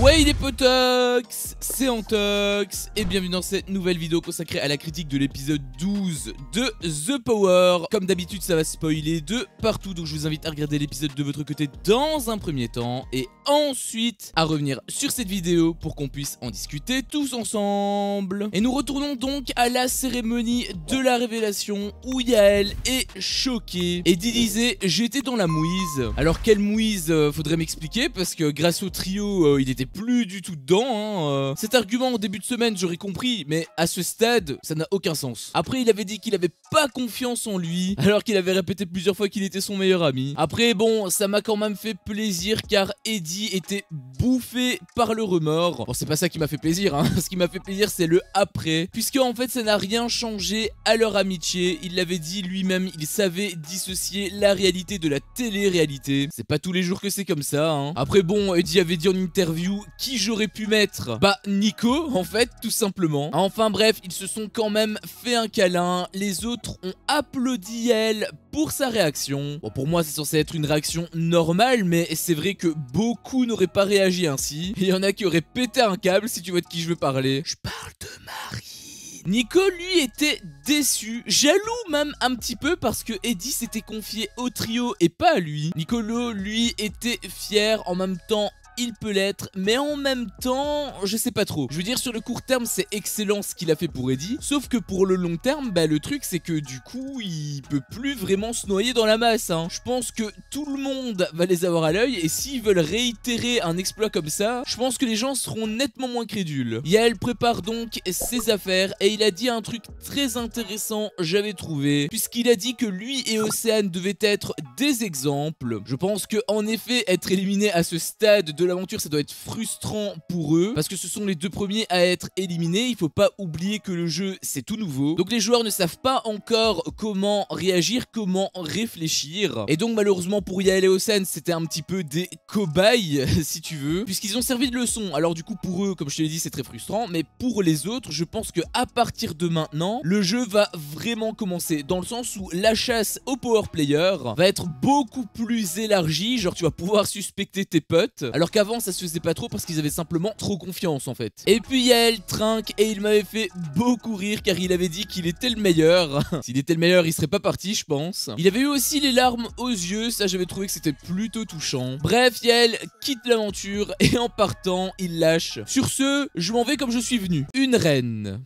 Ouais, il est potox, c'est Antox, et bienvenue dans cette nouvelle vidéo consacrée à la critique de l'épisode 12 de The Power. Comme d'habitude, ça va spoiler de partout, donc je vous invite à regarder l'épisode de votre côté dans un premier temps, et ensuite à revenir sur cette vidéo pour qu'on puisse en discuter tous ensemble. Et nous retournons donc à la cérémonie de la révélation où Yael est choquée et disait j'étais dans la mouise. Alors quelle mouise, faudrait m'expliquer parce que grâce au trio il était plus du tout dedans. Cet argument en début de semaine j'aurais compris, mais à ce stade ça n'a aucun sens. Après il avait dit qu'il avait pas confiance en lui alors qu'il avait répété plusieurs fois qu'il était son meilleur ami. Après bon, ça m'a quand même fait plaisir car Eddie était bouffé par le remords. Bon, c'est pas ça qui m'a fait plaisir, hein. Ce qui m'a fait plaisir c'est le après, puisque en fait ça n'a rien changé à leur amitié. Il l'avait dit lui-même, il savait dissocier la réalité de la télé-réalité. C'est pas tous les jours que c'est comme ça, hein. Après bon, Eddie avait dit en interview qui j'aurais pu mettre. Bah Nico en fait, tout simplement. Enfin bref, ils se sont quand même fait un câlin. Les autres ont applaudi Yael pour sa réaction. Bon, pour moi c'est censé être une réaction normale, mais c'est vrai que beaucoup n'auraient pas réagi ainsi. Il y en a qui auraient pété un câble, si tu vois de qui je veux parler. Je parle de Marie. Nico lui était déçu, jaloux même un petit peu parce que Eddie s'était confié au trio et pas à lui. Nicolo lui était fier, en même temps il peut l'être, mais en même temps, je sais pas trop. Je veux dire, sur le court terme, c'est excellent ce qu'il a fait pour Eddie. Sauf que pour le long terme, bah le truc c'est que du coup, il peut plus vraiment se noyer dans la masse, hein. Je pense que tout le monde va les avoir à l'œil et s'ils veulent réitérer un exploit comme ça, je pense que les gens seront nettement moins crédules. Yael prépare donc ses affaires et il a dit un truc très intéressant, j'avais trouvé, puisqu'il a dit que lui et Océane devaient être des exemples. Je pense que en effet, être éliminé à ce stade de l'aventure ça doit être frustrant pour eux parce que ce sont les deux premiers à être éliminés. Il faut pas oublier que le jeu c'est tout nouveau, donc les joueurs ne savent pas encore comment réagir, comment réfléchir, et donc malheureusement pour Yael et Océane c'était un petit peu des cobayes si tu veux, puisqu'ils ont servi de leçon. Alors du coup pour eux comme je te l'ai dit c'est très frustrant, mais pour les autres je pense que à partir de maintenant le jeu va vraiment commencer, dans le sens où la chasse au power player va être beaucoup plus élargie. Genre tu vas pouvoir suspecter tes potes alors qu'avant ça se faisait pas trop parce qu'ils avaient simplement trop confiance en fait. Et puis Yael trinque et il m'avait fait beaucoup rire car il avait dit qu'il était le meilleur. S'il était le meilleur il serait pas parti je pense. Il avait eu aussi les larmes aux yeux, ça j'avais trouvé que c'était plutôt touchant. Bref, Yael quitte l'aventure et en partant il lâche: sur ce je m'en vais comme je suis venu, une reine.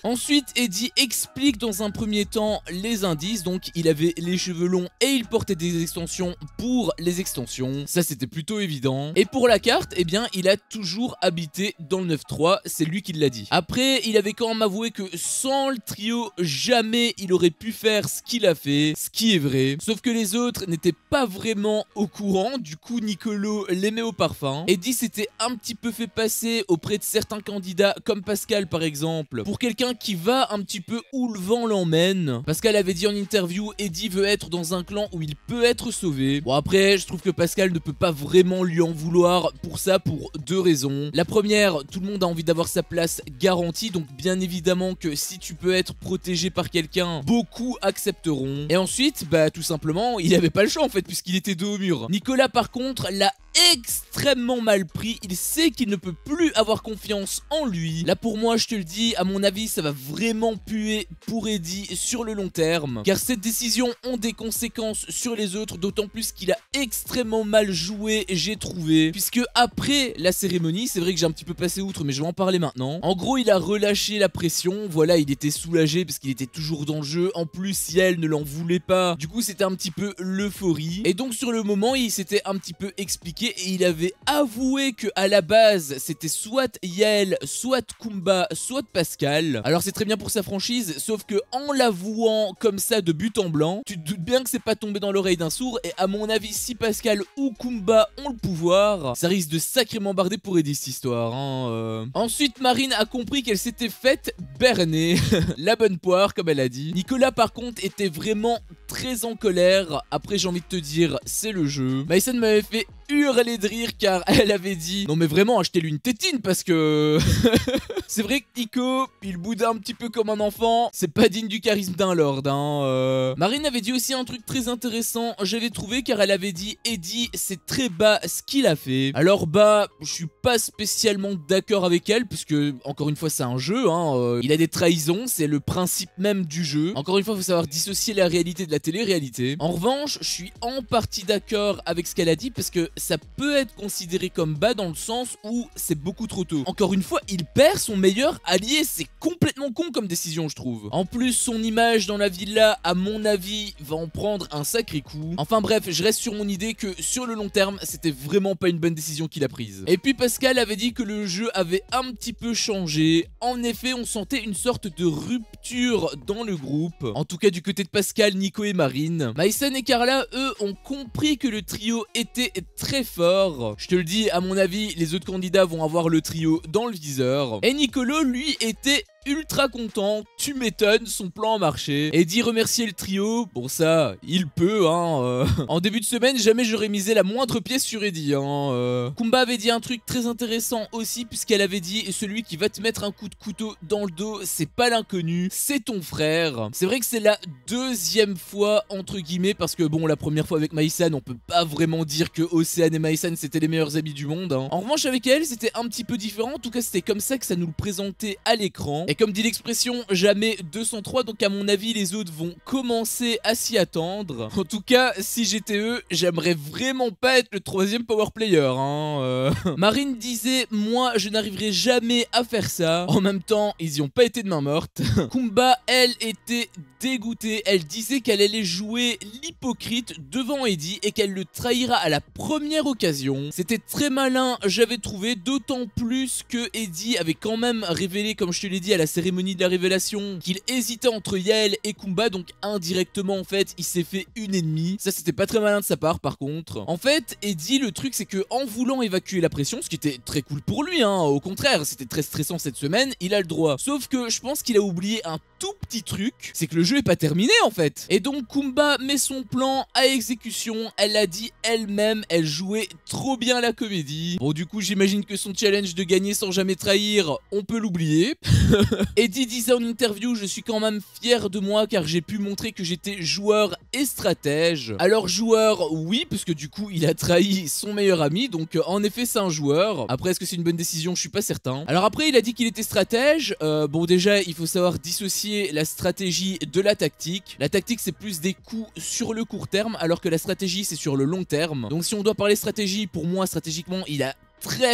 Ensuite Eddie explique dans un premier temps les indices, donc il avait les cheveux longs et il portait des extensions pour les extensions, ça c'était plutôt évident. Et pour la carte, eh bien il a toujours habité dans le 9-3, c'est lui qui l'a dit. Après il avait quand même avoué que sans le trio jamais il aurait pu faire ce qu'il a fait, ce qui est vrai. Sauf que les autres n'étaient pas vraiment au courant, du coup Nicolo les met au parfum. Eddie s'était un petit peu fait passer auprès de certains candidats comme Pascal par exemple pour quelqu'un qui va un petit peu où le vent l'emmène. Pascal avait dit en interview Eddie veut être dans un clan où il peut être sauvé. Bon après je trouve que Pascal ne peut pas vraiment lui en vouloir pour ça pour deux raisons. La première, tout le monde a envie d'avoir sa place garantie, donc bien évidemment que si tu peux être protégé par quelqu'un, beaucoup accepteront. Et ensuite, bah tout simplement, il avait pas le choix en fait puisqu'il était dos au mur. Nicolas par contre l'a extrêmement mal pris, il sait qu'il ne peut plus avoir confiance en lui. Là pour moi je te le dis, à mon avis ça va vraiment puer pour Eddie sur le long terme, car cette décision ont des conséquences sur les autres, d'autant plus qu'il a extrêmement mal joué, j'ai trouvé, puisque après la cérémonie, c'est vrai que j'ai un petit peu passé outre mais je vais en parler maintenant. En gros il a relâché la pression, voilà, il était soulagé parce qu'il était toujours dans le jeu, en plus Yael ne l'en voulait pas, du coup c'était un petit peu l'euphorie, et donc sur le moment il s'était un petit peu expliqué et il avait avoué que à la base c'était soit Yael, soit Kumba, soit Pascal. Alors c'est très bien pour sa franchise, sauf que en l'avouant comme ça de but en blanc, tu te doutes bien que c'est pas tombé dans l'oreille d'un sourd, et à mon avis si Pascal ou Kumba ont le pouvoir, ça risque de sacrément barder pour aider cette histoire, hein. Ensuite Marine a compris qu'elle s'était faite berner. La bonne poire comme elle a dit. Nicolas par contre était vraiment très en colère. Après j'ai envie de te dire c'est le jeu. Mason m'avait fait hurlé de rire car elle avait dit non mais vraiment achetez-lui une tétine parce que c'est vrai que Nico il boudait un petit peu comme un enfant, c'est pas digne du charisme d'un lord hein. Marine avait dit aussi un truc très intéressant, j'avais trouvé, car elle avait dit Eddie c'est très bas ce qu'il a fait. Alors bah je suis pas spécialement d'accord avec elle puisque encore une fois c'est un jeu hein, il a des trahisons, c'est le principe même du jeu. Encore une fois faut savoir dissocier la réalité de la télé-réalité. En revanche je suis en partie d'accord avec ce qu'elle a dit parce que ça peut être considéré comme bas dans le sens où c'est beaucoup trop tôt. Encore une fois il perd son meilleur allié, c'est complètement con comme décision je trouve. En plus son image dans la villa à mon avis va en prendre un sacré coup. Enfin bref je reste sur mon idée que sur le long terme c'était vraiment pas une bonne décision qu'il a prise. Et puis Pascal avait dit que le jeu avait un petit peu changé. En effet on sentait une sorte de rupture dans le groupe. En tout cas du côté de Pascal, Nico et Marine. Maïsen et Carla eux ont compris que le trio était très fort. Je te le dis, à mon avis les autres candidats vont avoir le trio dans le viseur. Et Nicolo lui était ultra content, tu m'étonnes, son plan a marché. Eddie remercier le trio, bon ça, il peut hein. En début de semaine, jamais j'aurais misé la moindre pièce sur Eddie hein. Kumba avait dit un truc très intéressant aussi, puisqu'elle avait dit celui qui va te mettre un coup de couteau dans le dos, c'est pas l'inconnu, c'est ton frère. C'est vrai que c'est la deuxième fois entre guillemets, parce que bon la première fois avec Maïsan, on peut pas vraiment dire que Océane et Maïsan c'était les meilleurs amis du monde hein. En revanche avec elle, c'était un petit peu différent, en tout cas c'était comme ça que ça nous le présentait à l'écran. Et comme dit l'expression, jamais 203, donc à mon avis les autres vont commencer à s'y attendre. En tout cas, si j'étais eux, j'aimerais vraiment pas être le troisième power player hein. Marine disait, moi je n'arriverai jamais à faire ça. En même temps, ils y ont pas été de main morte. Kumba, elle, était dégoûtée. Elle disait qu'elle allait jouer l'hypocrite devant Eddie et qu'elle le trahira à la première occasion. C'était très malin, j'avais trouvé, d'autant plus que Eddie avait quand même révélé, comme je te l'ai dit, à la cérémonie de la révélation, qu'il hésitait entre Yael et Kumba, donc indirectement en fait il s'est fait une ennemie. Ça c'était pas très malin de sa part par contre. En fait Eddie, le truc c'est que en voulant évacuer la pression, ce qui était très cool pour lui hein, au contraire c'était très stressant cette semaine, il a le droit. Sauf que je pense qu'il a oublié un tout petit truc, c'est que le jeu est pas terminé en fait. Et donc Kumba met son plan à exécution, elle l'a dit elle-même, elle jouait trop bien la comédie. Bon du coup j'imagine que son challenge de gagner sans jamais trahir, on peut l'oublier. Eddie disait en interview, je suis quand même fier de moi car j'ai pu montrer que j'étais joueur et stratège. Alors joueur oui, parce que du coup il a trahi son meilleur ami, donc en effet c'est un joueur. Après est-ce que c'est une bonne décision, je suis pas certain. Alors après il a dit qu'il était stratège, bon déjà il faut savoir dissocier la stratégie de la tactique. La tactique c'est plus des coups sur le court terme alors que la stratégie c'est sur le long terme. Donc si on doit parler stratégie, pour moi stratégiquement il a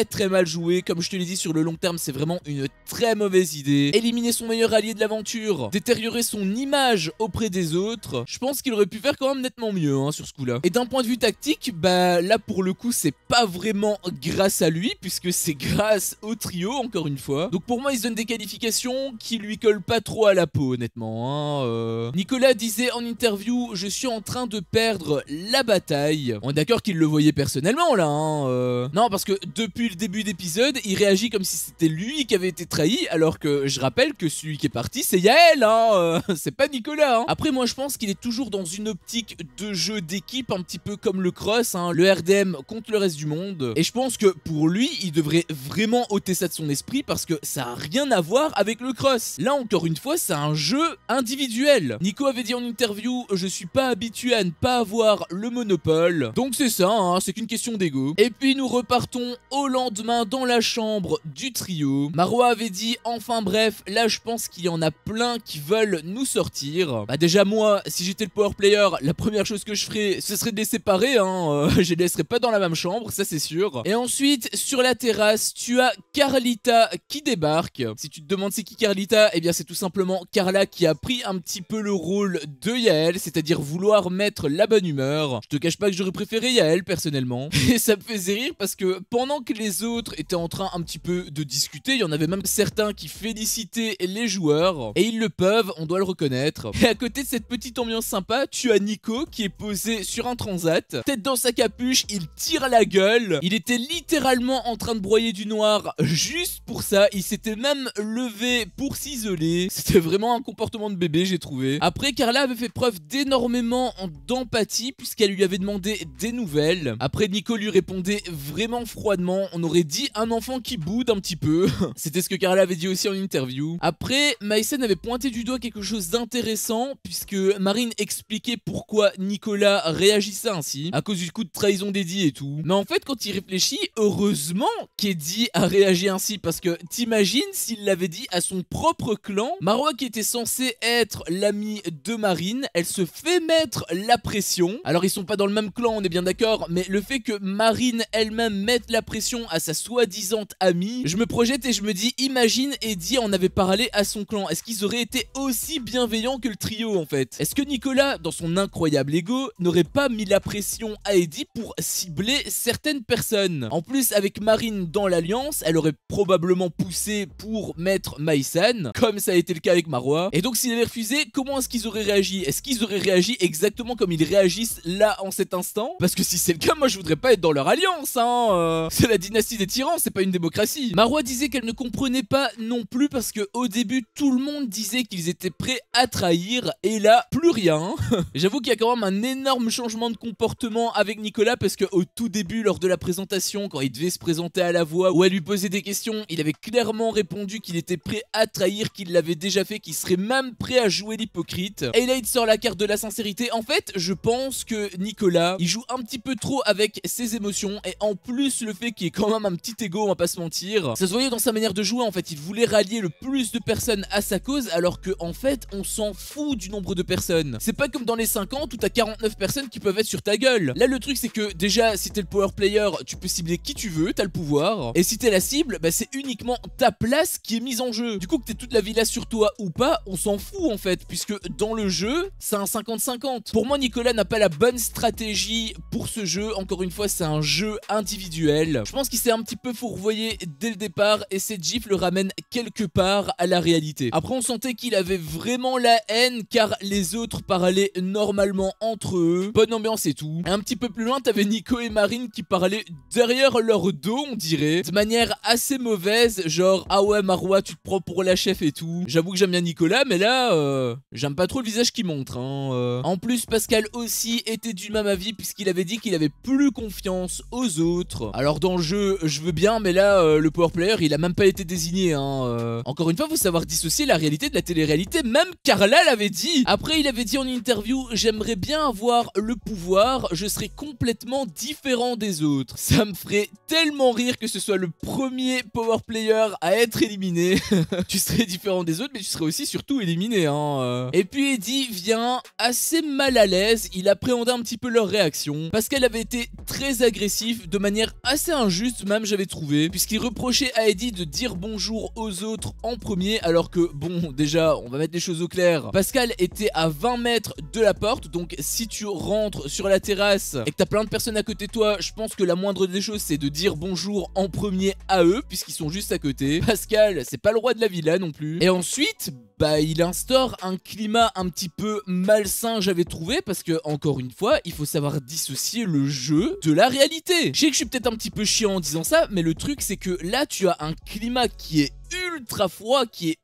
très mal joué, comme je te l'ai dit sur le long terme c'est vraiment une très mauvaise idée. Éliminer son meilleur allié de l'aventure, détériorer son image auprès des autres, je pense qu'il aurait pu faire quand même nettement mieux hein, sur ce coup là. Et d'un point de vue tactique, bah là pour le coup c'est pas vraiment grâce à lui puisque c'est grâce au trio encore une fois. Donc pour moi il se donne des qualifications qui lui collent pas trop à la peau honnêtement hein. Nicolas disait en interview, je suis en train de perdre la bataille. On est d'accord qu'il le voyait personnellement là hein. Non parce que depuis le début d'épisode, il réagit comme si c'était lui qui avait été trahi, alors que je rappelle que celui qui est parti, c'est Yael, hein, c'est pas Nicolas. Hein. Après, moi, je pense qu'il est toujours dans une optique de jeu d'équipe, un petit peu comme le cross, hein, le RDM contre le reste du monde. Et je pense que pour lui, il devrait vraiment ôter ça de son esprit, parce que ça a rien à voir avec le cross. Là, encore une fois, c'est un jeu individuel. Nico avait dit en interview, je suis pas habitué à ne pas avoir le monopole. Donc c'est ça, hein, c'est qu'une question d'ego. Et puis nous repartons au lendemain dans la chambre du trio. Marois avait dit enfin bref, là je pense qu'il y en a plein qui veulent nous sortir. Bah déjà moi, si j'étais le power player, la première chose que je ferais, ce serait de les séparer, hein. Je les laisserais pas dans la même chambre, ça c'est sûr. Et ensuite, sur la terrasse, tu as Carlita qui débarque. Si tu te demandes c'est qui Carlita, eh bien c'est tout simplement Carla qui a pris un petit peu le rôle de Yael, c'est-à-dire vouloir mettre la bonne humeur. Je te cache pas que j'aurais préféré Yael personnellement. Et ça me faisait rire parce que pendant pendant que les autres étaient en train un petit peu de discuter, il y en avait même certains qui félicitaient les joueurs, et ils le peuvent, on doit le reconnaître. Et à côté de cette petite ambiance sympa, tu as Nico qui est posé sur un transat, tête dans sa capuche, il tire la gueule, il était littéralement en train de broyer du noir juste pour ça, il s'était même levé pour s'isoler, c'était vraiment un comportement de bébé j'ai trouvé. Après Carla avait fait preuve d'énormément d'empathie puisqu'elle lui avait demandé des nouvelles. Après Nico lui répondait vraiment froidement, on aurait dit un enfant qui boude un petit peu. C'était ce que Carla avait dit aussi en interview. Après Maïsen avait pointé du doigt quelque chose d'intéressant puisque Marine expliquait pourquoi Nicolas réagissait ainsi, à cause du coup de trahison d'Eddie et tout. Mais en fait quand il réfléchit, heureusement qu'Eddie a réagi ainsi parce que t'imagines s'il l'avait dit à son propre clan. Marwa qui était censée être l'amie de Marine, elle se fait mettre la pression. Alors ils sont pas dans le même clan, on est bien d'accord, mais le fait que Marine elle-même mette la pression à sa soi-disant amie, je me projette et je me dis, imagine Eddie en avait parlé à son clan, est-ce qu'ils auraient été aussi bienveillants que le trio en fait? Est-ce que Nicolas, dans son incroyable ego, n'aurait pas mis la pression à Eddie pour cibler certaines personnes? En plus avec Marine dans l'alliance, elle aurait probablement poussé pour mettre Maïsan, comme ça a été le cas avec Marwa. Et donc s'il avait refusé, comment est-ce qu'ils auraient réagi? Est-ce qu'ils auraient réagi exactement comme ils réagissent là en cet instant? Parce que si c'est le cas, moi je voudrais pas être dans leur alliance hein. C'est la dynastie des tyrans, c'est pas une démocratie. Marwa disait qu'elle ne comprenait pas non plus parce que au début tout le monde disait qu'ils étaient prêts à trahir et là plus rien. J'avoue qu'il y a quand même un énorme changement de comportement avec Nicolas parce que au tout début lors de la présentation, quand il devait se présenter à la voix où elle lui posait des questions, il avait clairement répondu qu'il était prêt à trahir, qu'il l'avait déjà fait, qu'il serait même prêt à jouer l'hypocrite. Et là il sort la carte de la sincérité. En fait je pense que Nicolas il joue un petit peu trop avec ses émotions et en plus le fait qu'il ait quand même un petit ego, on va pas se mentir, ça se voyait dans sa manière de jouer en fait. Il voulait rallier le plus de personnes à sa cause alors que en fait on s'en fout du nombre de personnes. C'est pas comme dans les 50 où t'as 49 personnes qui peuvent être sur ta gueule. Là le truc c'est que déjà si t'es le power player tu peux cibler qui tu veux, t'as le pouvoir, et si t'es la cible bah c'est uniquement ta place qui est mise en jeu. Du coup que t'aies toute la villa sur toi ou pas, on s'en fout en fait, puisque dans le jeu c'est un 50-50. Pour moi Nicolas n'a pas la bonne stratégie pour ce jeu, encore une fois c'est un jeu individuel. Je pense qu'il s'est un petit peu fourvoyé dès le départ et cette gifle le ramène quelque part à la réalité. Après on sentait qu'il avait vraiment la haine car les autres parlaient normalement entre eux, bonne ambiance et tout. Et un petit peu plus loin t'avais Nico et Marine qui parlaient derrière leur dos on dirait, de manière assez mauvaise, genre ah ouais Marwa tu te prends pour la chef et tout. J'avoue que j'aime bien Nicolas mais là j'aime pas trop le visage qu'il montre hein. En plus Pascal aussi était du même avis puisqu'il avait dit qu'il avait plus confiance aux autres. Alors dans le jeu je veux bien mais là le power player il a même pas été désigné hein. Encore une fois faut savoir dissocier la réalité de la télé-réalité, même Carla l'avait dit. Après il avait dit en interview j'aimerais bien avoir le pouvoir, je serais complètement différent des autres. Ça me ferait tellement rire que ce soit le premier power player à être éliminé. Tu serais différent des autres mais tu serais aussi surtout éliminé hein. Et puis Eddie vient assez mal à l'aise, il appréhendait un petit peu leur réaction parce qu'elle avait été très agressive de manière assez injuste même j'avais trouvé, puisqu'il reprochait à Eddie de dire bonjour aux autres en premier alors que bon déjà on va mettre les choses au clair, Pascal était à 20 mètres de la porte, donc si tu rentres sur la terrasse et que t'as plein de personnes à côté de toi, je pense que la moindre des choses c'est de dire bonjour en premier à eux puisqu'ils sont juste à côté. Pascal c'est pas le roi de la villa non plus. Et ensuite bah il instaure un climat un petit peu malsain j'avais trouvé, parce que encore une fois il faut savoir dissocier le jeu de la réalité. Je sais que je suis peut-être un petit peu chiant en disant ça mais le truc c'est que là tu as un climat qui est ultra froid, qui est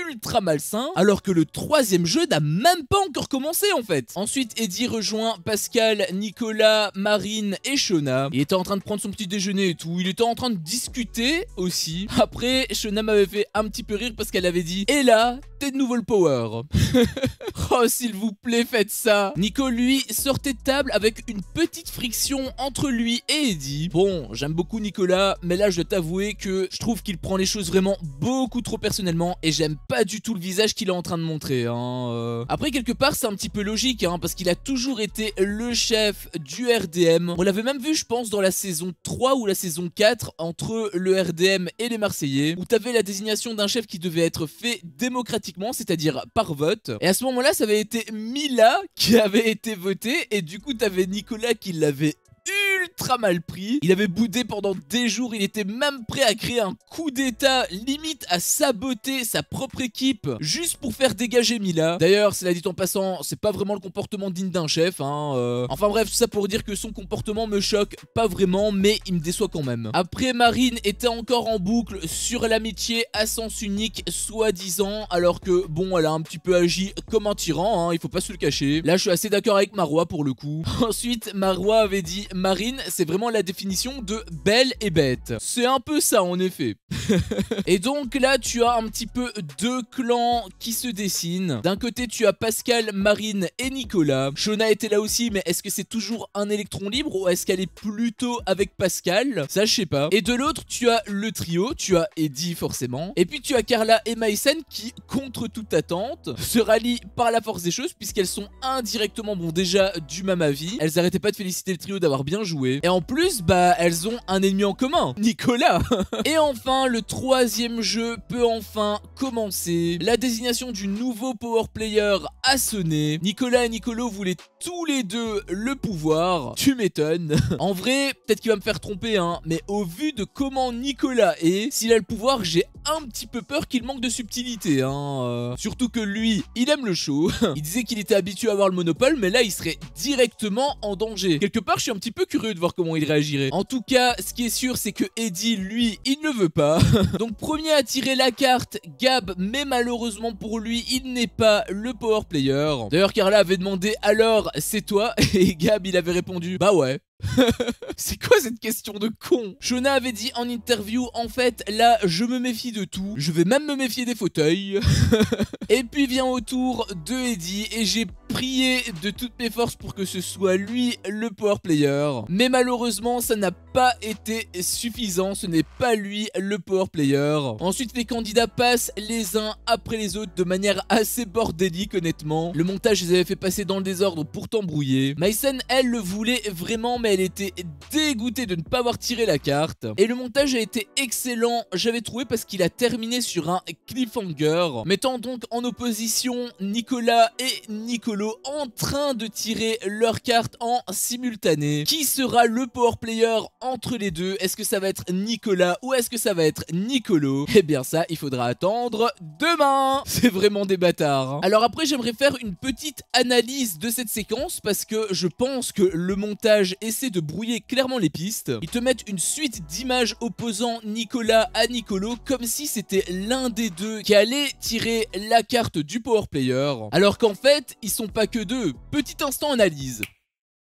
ultra malsain, alors que le troisième jeu n'a même pas encore commencé en fait. Ensuite Eddie rejoint Pascal, Nicolas, Marine et Shona. Il était en train de prendre son petit déjeuner et tout, il était en train de discuter aussi. Après Shona m'avait fait un petit peu rire parce qu'elle avait dit et là t'es de nouveau le power. Oh s'il vous plaît faites ça. Nico lui sortait de table avec une petite friction entre lui et Eddie. Bon j'aime beaucoup Nicolas mais là je dois t'avouer que je trouve qu'il prend les choses vraiment beaucoup trop personnellement et j'aime pas du tout le visage qu'il est en train de montrer hein. Après quelque part c'est un petit peu logique hein, parce qu'il a toujours été le chef du RDM. On l'avait même vu je pense dans la saison 3 ou la saison 4 entre le RDM et les Marseillais, où t'avais la désignation d'un chef qui devait être fait démocratiquement, c'est-à-dire par vote, et à ce moment là ça avait été Mila qui avait été votée et du coup t'avais Nicolas qui l'avait ultra mal pris. Il avait boudé pendant des jours, il était même prêt à créer un coup d'état, limite à saboter sa propre équipe, juste pour faire dégager Mila. D'ailleurs, cela dit en passant, c'est pas vraiment le comportement digne d'un chef, hein. Enfin bref, tout ça pour dire que son comportement me choque pas vraiment, mais il me déçoit quand même. Après, Marine était encore en boucle sur l'amitié à sens unique, soi-disant, alors que bon, elle a un petit peu agi comme un tyran, hein, il faut pas se le cacher. Là, je suis assez d'accord avec Marwa pour le coup. Ensuite, Marwa avait dit Marine, c'est vraiment la définition de belle et bête. C'est un peu ça en effet. Et donc là, tu as un petit peu deux clans qui se dessinent. D'un côté, tu as Pascal, Marine et Nicolas. Shona était là aussi, mais est-ce que c'est toujours un électron libre ou est-ce qu'elle est plutôt avec Pascal? Ça, je sais pas. Et de l'autre, tu as le trio, tu as Eddie forcément. Et puis tu as Carla et Maïsen qui, contre toute attente, se rallient par la force des choses puisqu'elles sont indirectement, bon déjà, du même avis. Elles arrêtaient pas de féliciter le trio d'avoir bien joué. Et en plus, bah, elles ont un ennemi en commun, Nicolas. Et enfin, le troisième jeu peut enfin commencer. La désignation du nouveau power player a sonné. Nicolas et Nicolo voulaient tous les deux le pouvoir. Tu m'étonnes. En vrai, peut-être qu'il va me faire tromper, hein, mais au vu de comment Nicolas est, s'il a le pouvoir, j'ai un petit peu peur qu'il manque de subtilité, hein. Surtout que lui, il aime le show. Il disait qu'il était habitué à avoir le monopole, mais là, il serait directement en danger. Quelque part, je suis un petit peu curieux de voir comment il réagirait. En tout cas, ce qui est sûr, c'est que Eddie, lui, il ne veut pas. Donc, premier à tirer la carte, Gab, mais malheureusement pour lui, il n'est pas le power player. D'ailleurs, Carla avait demandé « Alors, c'est toi ?» Et Gab, il avait répondu « Bah ouais ». C'est quoi cette question de con? Shona avait dit en interview, en fait, là, je me méfie de tout. Je vais même me méfier des fauteuils. Et puis vient au tour de Eddie et j'ai prié de toutes mes forces pour que ce soit lui le power player. Mais malheureusement, ça n'a pas été suffisant. Ce n'est pas lui le power player. Ensuite, les candidats passent les uns après les autres de manière assez bordélique, honnêtement. Le montage les avait fait passer dans le désordre pour t'embrouiller. Maïsen, elle, le voulait vraiment, mais elle était dégoûtée de ne pas avoir tiré la carte. Et le montage a été excellent, j'avais trouvé, parce qu'il a terminé sur un cliffhanger, mettant donc en opposition Nicolas et Nicolo en train de tirer leurs cartes en simultané. Qui sera le power player entre les deux? Est-ce que ça va être Nicolas ou est-ce que ça va être Nicolo? Eh bien ça, il faudra attendre demain. C'est vraiment des bâtards, hein. Alors après, j'aimerais faire une petite analyse de cette séquence parce que je pense que le montage essaie de brouiller clairement les pistes. Ils te mettent une suite d'images opposant Nicolas à Nicolo comme si c'était l'un des deux qui allait tirer la carte du power player, alors qu'en fait, ils sont pas que deux. Petit instant analyse.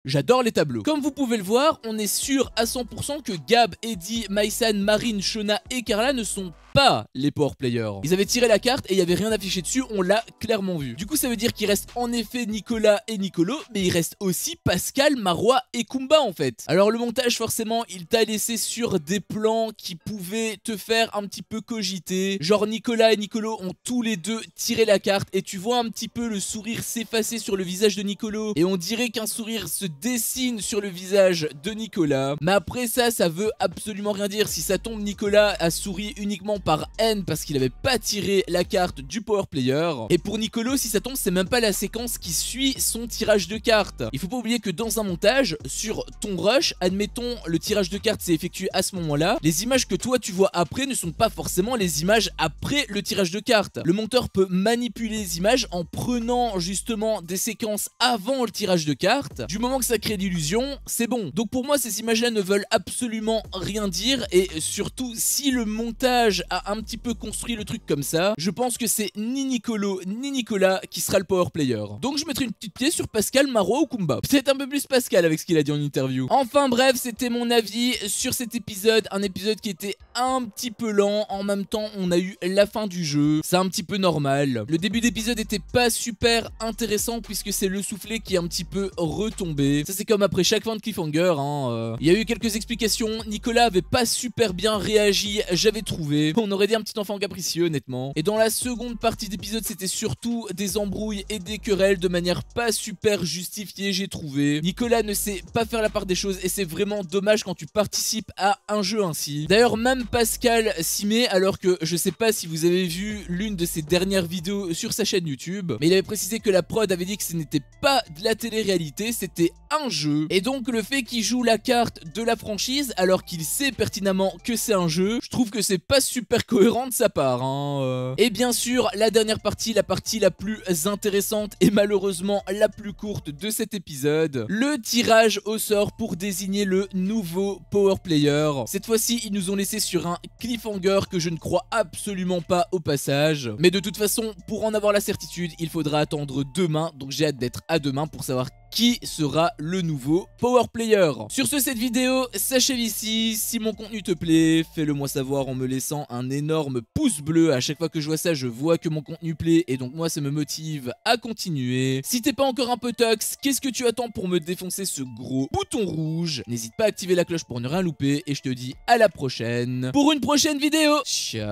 J'adore les tableaux. Comme vous pouvez le voir, on est sûr à 100% que Gab, Eddie, Maïsan, Marine, Shona et Carla ne sont pas les power players. Ils avaient tiré la carte et il n'y avait rien affiché dessus, on l'a clairement vu. Du coup, ça veut dire qu'il reste en effet Nicolas et Nicolo, mais il reste aussi Pascal, Marwa et Kumba en fait. Alors le montage, forcément, il t'a laissé sur des plans qui pouvaient te faire un petit peu cogiter. Genre Nicolas et Nicolo ont tous les deux tiré la carte et tu vois un petit peu le sourire s'effacer sur le visage de Nicolo et on dirait qu'un sourire se dessine sur le visage de Nicolas. Mais après ça, ça veut absolument rien dire. Si ça tombe, Nicolas a souri uniquement par haine parce qu'il avait pas tiré la carte du power player. Et pour Nicolo, si ça tombe, c'est même pas la séquence qui suit son tirage de cartes. Il faut pas oublier que dans un montage, sur ton rush, admettons le tirage de cartes s'est effectué à ce moment-là, les images que toi tu vois après ne sont pas forcément les images après le tirage de cartes. Le monteur peut manipuler les images en prenant justement des séquences avant le tirage de cartes. Du moment que ça crée l'illusion, c'est bon. Donc pour moi, ces images-là ne veulent absolument rien dire et surtout, si le montage a un petit peu construit le truc comme ça, je pense que c'est ni Nicolo ni Nicolas qui sera le power player. Donc je mettrai une petite pièce sur Pascal, Marwa ou Kumba. Peut-être un peu plus Pascal avec ce qu'il a dit en interview. Enfin bref, c'était mon avis sur cet épisode. Un épisode qui était un petit peu lent. En même temps, on a eu la fin du jeu. C'est un petit peu normal. Le début d'épisode était pas super intéressant puisque c'est le soufflet qui est un petit peu retombé. Ça c'est comme après chaque fin de cliffhanger, hein. Il y a eu quelques explications. Nicolas avait pas super bien réagi, j'avais trouvé. On aurait dit un petit enfant capricieux honnêtement. Et dans la seconde partie d'épisode, c'était surtout des embrouilles et des querelles de manière pas super justifiée, j'ai trouvé. Nicolas ne sait pas faire la part des choses et c'est vraiment dommage quand tu participes à un jeu ainsi. D'ailleurs même Pascal s'y met, alors que je sais pas si vous avez vu l'une de ses dernières vidéos sur sa chaîne YouTube, mais il avait précisé que la prod avait dit que ce n'était pas de la télé-réalité, c'était un jeu. Et donc le fait qu'il joue la carte de la franchise alors qu'il sait pertinemment que c'est un jeu, je trouve que c'est pas super cohérent de sa part hein. Et bien sûr la dernière partie, la partie la plus intéressante et malheureusement la plus courte de cet épisode, le tirage au sort pour désigner le nouveau Power Player. Cette fois-ci ils nous ont laissé sur un cliffhanger que je ne crois absolument pas au passage, mais de toute façon pour en avoir la certitude il faudra attendre demain, donc j'ai hâte d'être à demain pour savoir qui sera le nouveau Power Player. Sur ce, cette vidéo s'achève ici. Si mon contenu te plaît, fais-le moi savoir en me laissant un énorme pouce bleu. À chaque fois que je vois ça, je vois que mon contenu plaît et donc moi ça me motive à continuer. Si t'es pas encore un peu tox, qu'est-ce que tu attends pour me défoncer ce gros bouton rouge? N'hésite pas à activer la cloche pour ne rien louper et je te dis à la prochaine pour une prochaine vidéo. Ciao.